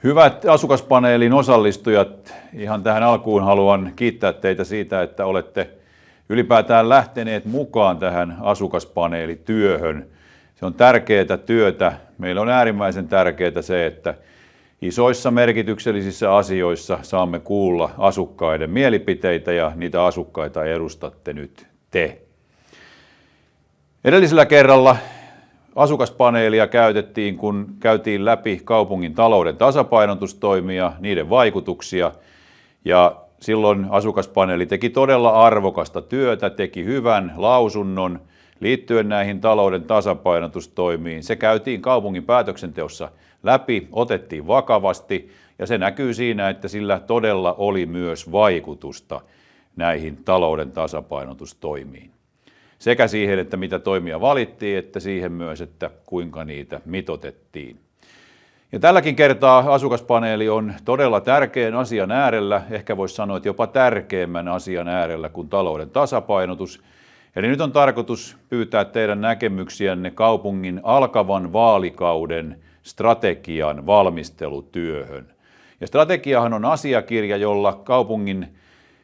Hyvät asukaspaneelin osallistujat, ihan tähän alkuun haluan kiittää teitä siitä, että olette ylipäätään lähteneet mukaan tähän asukaspaneelityöhön. Se on tärkeää työtä. Meillä on äärimmäisen tärkeää se, että isoissa merkityksellisissä asioissa saamme kuulla asukkaiden mielipiteitä ja niitä asukkaita edustatte nyt te. Edellisellä kerralla asukaspaneelia käytettiin, kun käytiin läpi kaupungin talouden tasapainotustoimia, niiden vaikutuksia, ja silloin asukaspaneeli teki todella arvokasta työtä, teki hyvän lausunnon liittyen näihin talouden tasapainotustoimiin. Se käytiin kaupungin päätöksenteossa läpi, otettiin vakavasti, ja se näkyy siinä, että sillä todella oli myös vaikutusta näihin talouden tasapainotustoimiin. Sekä siihen, että mitä toimia valittiin, että siihen myös, että kuinka niitä mitoitettiin. Ja tälläkin kertaa asukaspaneeli on todella tärkeän asian äärellä, ehkä voisi sanoa, että jopa tärkeämmän asian äärellä kuin talouden tasapainotus. Eli nyt on tarkoitus pyytää teidän näkemyksiänne kaupungin alkavan vaalikauden strategian valmistelutyöhön. Ja strategiahan on asiakirja, jolla kaupungin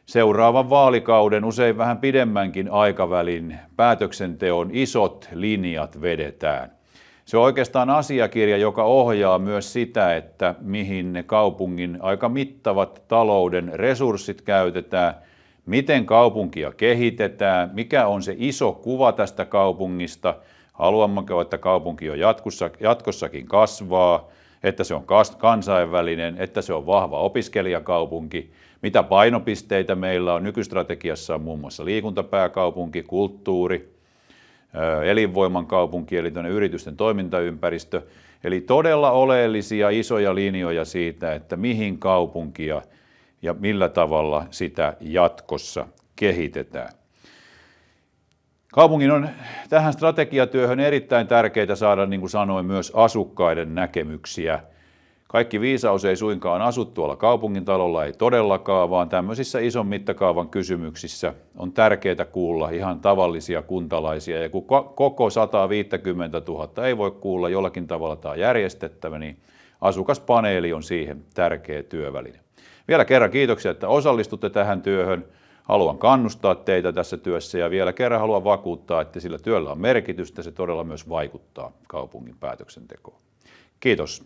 seuraavan vaalikauden, usein vähän pidemmänkin aikavälin päätöksenteon isot linjat vedetään. Se on oikeastaan asiakirja, joka ohjaa myös sitä, että mihin ne kaupungin aika mittavat talouden resurssit käytetään, miten kaupunkia kehitetään, mikä on se iso kuva tästä kaupungista, haluammeko, että kaupunki on jatkossakin kasvaa, että se on kansainvälinen, että se on vahva opiskelijakaupunki, mitä painopisteitä meillä on. Nykystrategiassa on muun muassa liikuntapääkaupunki, kulttuuri, elinvoiman kaupunki, eli yritysten toimintaympäristö. Eli todella oleellisia isoja linjoja siitä, että mihin kaupunkia ja millä tavalla sitä jatkossa kehitetään. Kaupungin on tähän strategiatyöhön erittäin tärkeää saada, niin kuin sanoin, myös asukkaiden näkemyksiä. Kaikki viisaus ei suinkaan asu tuolla kaupungintalolla, ei todellakaan, vaan tämmöisissä ison mittakaavan kysymyksissä on tärkeää kuulla ihan tavallisia kuntalaisia. Ja kun koko 150 000 ei voi kuulla, jollakin tavalla tämä on järjestettävä, niin asukaspaneeli on siihen tärkeä työväline. Vielä kerran kiitoksia, että osallistutte tähän työhön. Haluan kannustaa teitä tässä työssä ja vielä kerran haluan vakuuttaa, että sillä työllä on merkitystä, se todella myös vaikuttaa kaupungin päätöksentekoon. Kiitos.